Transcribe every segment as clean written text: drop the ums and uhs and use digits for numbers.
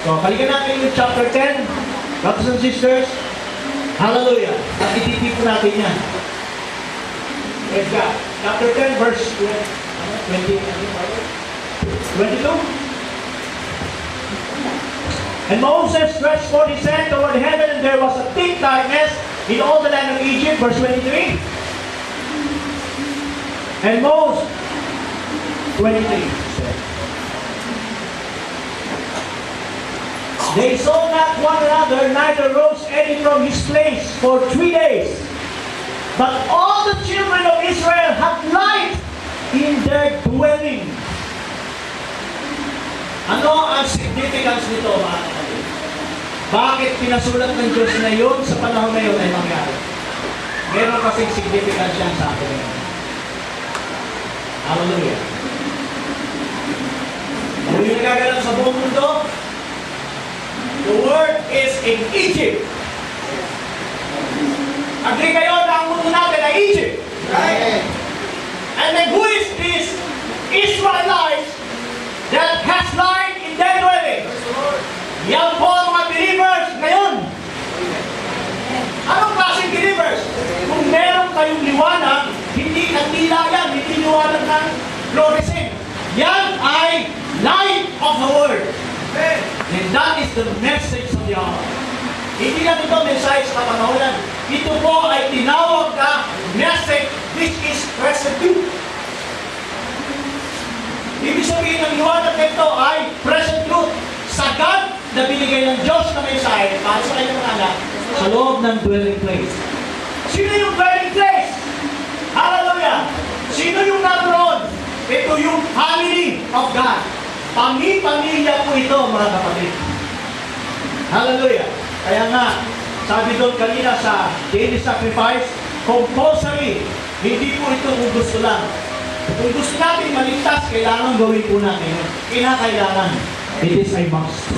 So, balikan natin yung chapter 10. Brothers and sisters, hallelujah. At ititipon natin yan. Praise God. Chapter 10, verse 22. And Moses stretched forth his hand toward heaven, and there was a thick darkness in all the land of Egypt. Verse 23. And Moses, 23. They saw not one another, neither rose any from his place for 3 days. But all the children of Israel had light in their dwelling. Ano ang significance nito, mga kapatid? Bakit pinasulat ng Diyos na yun sa panahon na yun ay mangyari? Meron kasing significance yan sa atin. Hallelujah. Ano yung nagaganap sa buong mundo? The word is in Egypt. Agree kayo na ang mundo natin ay Egypt. Right? And then who is this Israelites that has light in their dwelling? Yan po ang mga believers ngayon. Anong klaseng believers? Kung meron kayong liwanag, hindi kandila yan, hindi liwanag ng fluorescent. Yan ay light of the word. And that is the message of the hour. Hindi lang ito message sa panahonan. Ito po ay tinawag na message which is present to. Ibig sabihin ng liwanag nito ay present truth. Sagad na binigay ng Diyos na mensahe para sa kanyang mga anak sa loob ng dwelling place. Sino yung dwelling place? Hallelujah! Sino yung naroon? Ito yung family of God. Pamilya po ito, mga kapatid. Hallelujah! Kaya nga, sabi doon kanina sa daily sacrifice, compulsory. Hindi po ito kung gusto lang. Kung gusto natin maligtas, kailangan gawin po natin. Kinakailangan. It is a must.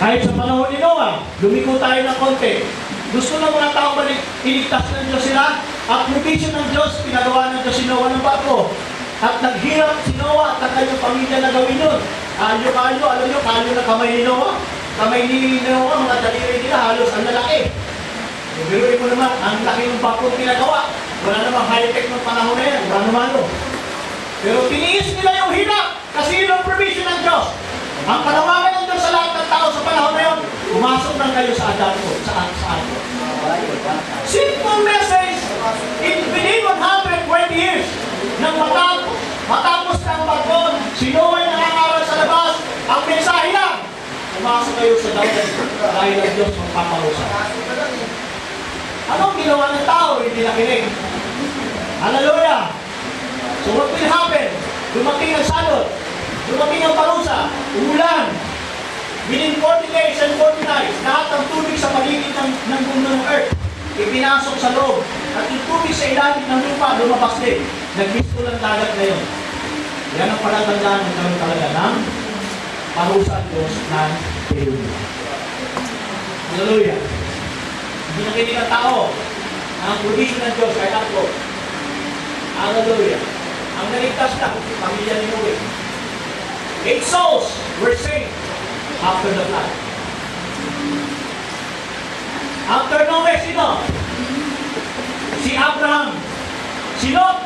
Kahit sa panahon ni Noah, lumiko tayo ng konti. Gusto ng mga tao iligtas ng Diyos sila, at provision ng Diyos, pinagawa ng Diyos si Noah ng barko. At naghirap si Noah at ang kanyang pamilya na gawin yun. Kalyo, alam nyo, kalyo na kamay ni Noah. Kamay ni Noah, mga daliri nila, halos ang lalaki. Biruin mo naman, ang laki ng barko pinagawa. Wala namang high-tech ng panahon na yan, wala naman. Pero tiniis nila yung hirap kasi yun ang provision ng Diyos. Ang panawagan ng Diyos sa lahat ng tao sa panahon na yun, pumasok lang kayo sa Adarko, sa Adarko. Simple message, within 120 years, nang matapos na ang barko, si Noah ay nangangaral sa labas, ang mensahe lang, pumasok kayo sa dagat dahil ang Diyos magpaparusa. Anong ginawa ng tao? Hindi nakinig. Hallelujah! So what will happen? Dumating ang salot, dumating ang parusa, umulan. Within 40 days and 40 nights, lahat ng tubig sa paligid ng mundo ng earth, ipinasok sa loob. At yung tubig sa ilalim ng lupa, lumabas din. Nagbisto lang dagat na yun. Yan ang palatandaan ng kami talaga ng parusa at Diyos ng Pilipinas. Hallelujah! Hindi nakinig ang tao. Ang provision ng Diyos ay ako. Hallelujah! Ang naligtas lang, pamilya ni Noe. 8 souls were saved after the flood. After Noe, sino? Si Abraham. Si Lot.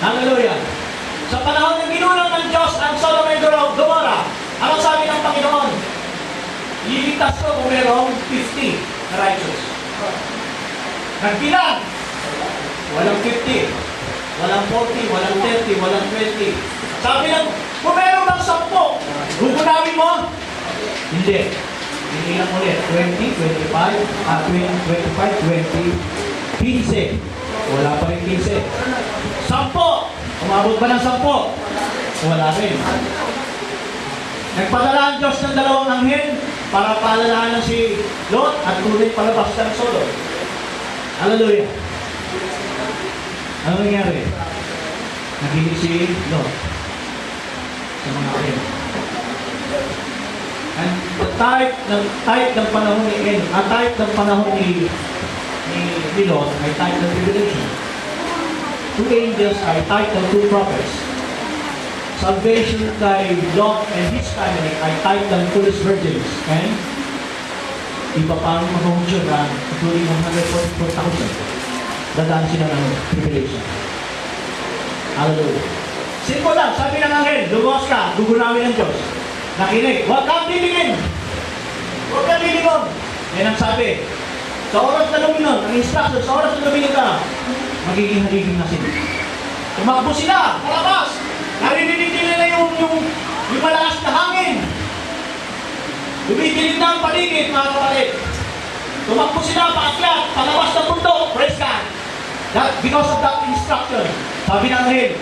Hallelujah! Sa panahon ng ginulang ng Diyos ang Sodom and Gomorrah, ano sabi ng Panginoon? Liligtas ko kung merong 50 na righteous. Nagbilang. Walang 50. Walang 40. Walang 30. Walang 20. Sabi lang, kung meron ng 10, gugunawin mo? Hindi. Hindi lang ulit. 20, 25, 20, 15. Wala pa rin 15. 10. Umabot ba ng 10? Wala rin. Nagpadala ang Diyos ng 2 anghel para paalalahanan si Lot at tuloy palabas ng Sodom. Hallelujah! Ano nangyari? Naginig si Lot sa mga anghel. And the type ng panahon ni En, ang type ng panahon ni Lot ay type ng tribulation. 2 angels ay type ng 2 prophets. salvation kay Lot and his family ay kahit ng foolish virgins. Okay? Iba pa ang mag-function na including 144,000. Dadaan sila ng tribulation. Hallelujah. Simple lang, sabi ng anghel, lumuwas ka, gugunawin ng Diyos. Nakinig, huwag kang lilingin. Huwag kang lilingon. Yan ang sabi. Sa oras na luminon, ang instruction, sa oras na luminon ka, magiging haliging na sila. Tumakbo sila, palabas. Narinig nila yung malakas na hangin. Dumidilig na ang paligid, mga kapatid. Tumakbo sila, paakyat, palabas ng bundok, praise God. That, because of that instruction, sabi ng anghel,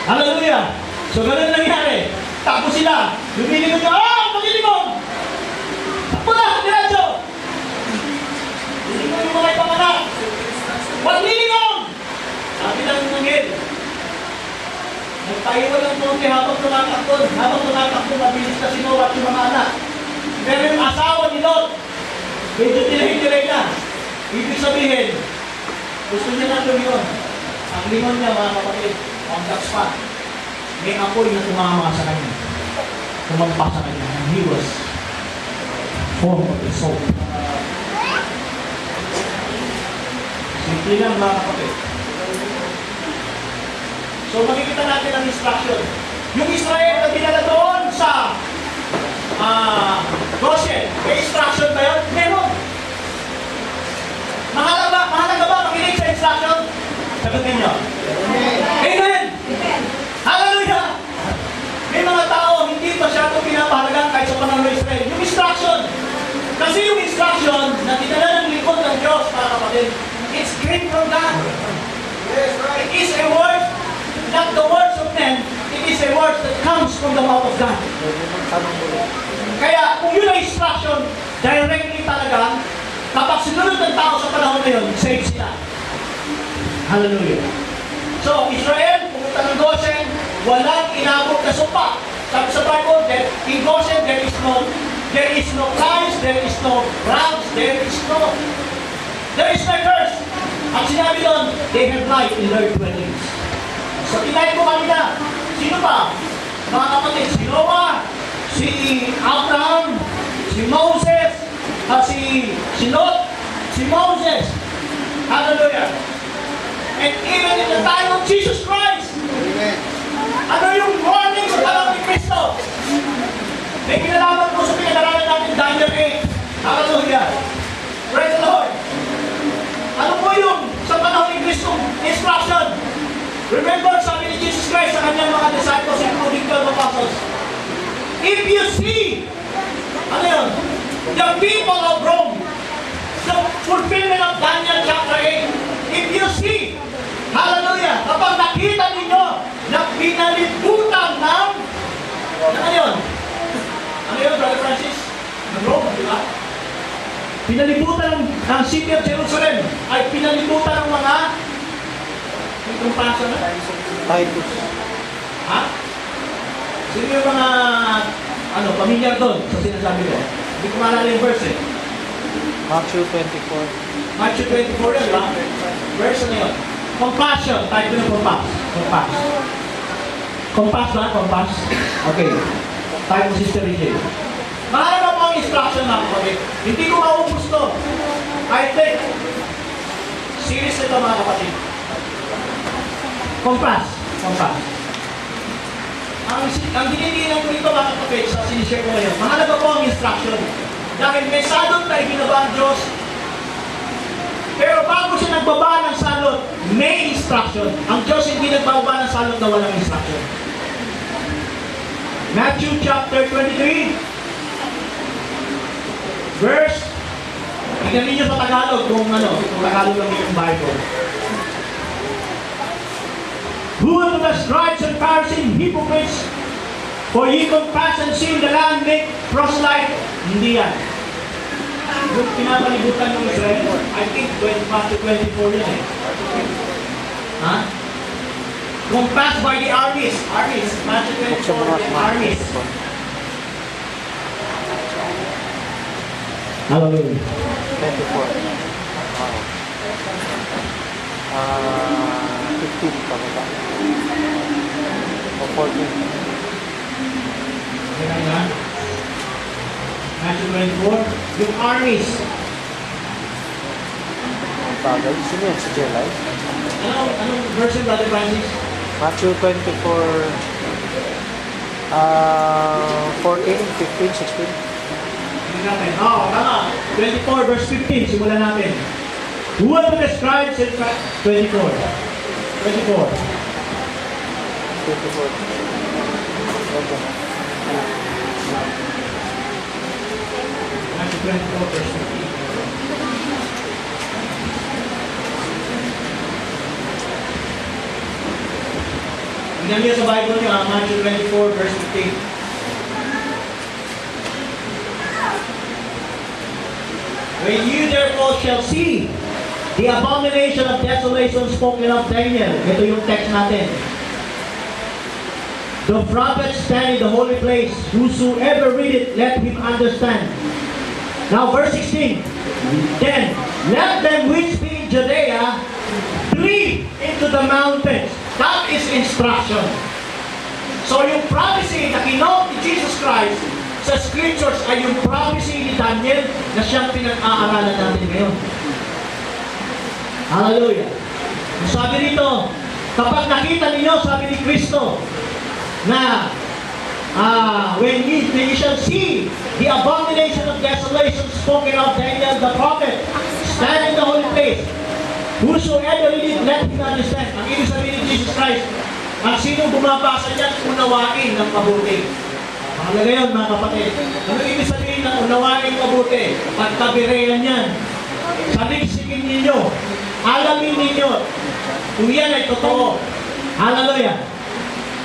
hallelujah. So ganun nangyari. Takbo sila, lumilingon nyo, magilingon! Takbo na, diretso! Lilingon yung mga ipanganak. Huwag lilingon! Sabi ng anghel, nagtayo ng konti habang tumatakbo, mabilis na sinuwat yung mga anak. Pero yung asawa ni Lot, medyo dilay-dilay na. Ibig sabihin, gusto niya na lumingon. Ang lingon niya, mga kapatid, ang spot, may apoy na tumama sa kanya. Tumampas sa kanya. And he was form of the soul. Simple lang, mga kapatid. So makikita natin ang instruction. Yung Israel na dinala doon sa Goshen, may instruction ba yun? Meron. Mahalaga ba makinig sa instruction? Sagutin nyo. Amen! Hallelujah! May mga tao hindi masyadong pinapahalagan kahit sa panahon ng Israel. Yung instruction. Kasi yung instruction na dinala ng likod ng Diyos, mga kapatid, it's great from God. It is a word, not the words of men, it is a word that comes from the mouth of God. Kaya kung yun ang instruction, directly talaga, kapag sinunod ng tao sa panahon na yun, save sila. Hallelujah. So, Israel, pumunta ng Goshen, walang inabot na sumpa. Sabi sa Bible, that in Goshen, there is no Christ, there is no rams, there is no curse. Ang sinabi doon, they have life in their dwellings. So, tinay ko kanina, sino ba? Mga kapatid, si Noah, si Abraham, si Moses, si Lot, si Moses. Hallelujah. And even in the time of Jesus Christ, ano yung warning sa panahon ni Kristo? May kinalaman po sa pinag-aralan natin, Daniel 8. Hallelujah. Praise the Lord. Ano po yung sa panahon ni Kristo? Instruction. Remember, sabi ni Jesus Christ sa kanyang mga disciples, including 12 apostles, if you see, ano yun? The people of Rome, the fulfillment of Daniel chapter 8, if you see, hallelujah, kapag nakita ninyo na pinalibutan ng, ano yun? Ano yun, Brother Francis? Ng Rome, di ba? Pinalibutan ng city of Jerusalem ay pinalibutan ng mga itong paso na? Titus. Ha? Sino yung mga pamilyar doon sa sinasabi ko? Hindi ko maalala yung verse eh. Matthew 24. Matthew 24 yan, ha? Verse na yun. Compassion. Type ko ng compass. Compass. Compass ba? Compass? Okay. Type mo Sister Rijay. Mahalaga po ang instruction na kapatid. Hindi ko maubos to. I think, series nito mga kapatid. Compass. Compass. Ang dinidinan ko dito mga kapatid sa sinishare ko ngayon, mahalaga po ang instruction. Dahil may salot na ibinaba ang Diyos. Pero bago siya nagbaba ng salot, may instruction. Ang Diyos hindi nagbaba ng salot na walang instruction. Matthew chapter 23, verse, tignan ninyo sa Tagalog kung Tagalog lang yung Bible. Who are the scribes and Pharisees, hypocrites? For ye compass and seal the land, make proselyte. Hindi yan. Yung pinapalibutan ng Israel, I think Matthew 24 yan eh. Ha? Compassed by the armies. Armies. Matthew 24, the armies. Hallelujah. 24. 15 pa ba? O 14. Kaya yan. Matthew 24. Yung armies. Ang bagay. Sino yan? Si Jelay? Anong version, Brother Francis? Matthew 24, 14, 15, 16. Tingnan natin. Tama. 24 verse 15. Simulan natin. Who are the scribes in 24? 24. 24. Ganda na. Matthew 24 verse 15. Tingnan niyo sa Bible niyo, Matthew 24 verse 15. When you therefore shall see the abomination of desolation spoken of Daniel, ito yung text natin. The prophets stand in the holy place, whosoever read it, let him understand. Now verse 16. Then let them which be in Judea flee into the mountains. That is instruction. So yung prophecy na kinote ni Jesus Christ sa scriptures ay yung prophecy ni Daniel na siyang pinag-aaralan natin ngayon. Hallelujah. Sabi rito, kapag nakita ninyo, sabi ni Kristo, na when you shall see the abomination of desolation spoken of Daniel the prophet, stand in the holy place, whosoever read it, let him understand. Ang ibig sabihin ni Jesus Christ, ang sinong bumabasa niyan, unawain ng mabuti. Mahalaga yun, mga kapatid. Ano ibig sabihin ng unawain mabuti? Pagtabirean yan. Saligsigin ninyo. Alamin ninyo. Kung yan ay totoo. Hallelujah.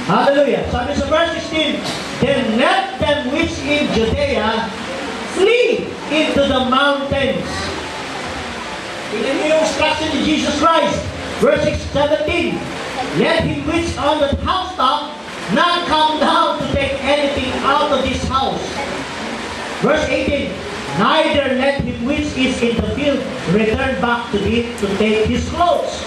Hallelujah. Sabi sa verse 16, then let them which in Judea flee into the mountains. Tingnan niyo yung instruction ni Jesus Christ. Verse 17, let him which on the housetop not come down to take anything out of this house. Verse 18, neither let him which is in the field return back to it to take his clothes.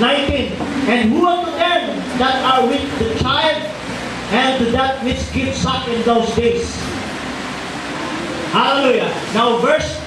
19, and who unto them that are with the child, and to that which gives suck in those days. Hallelujah. Now verse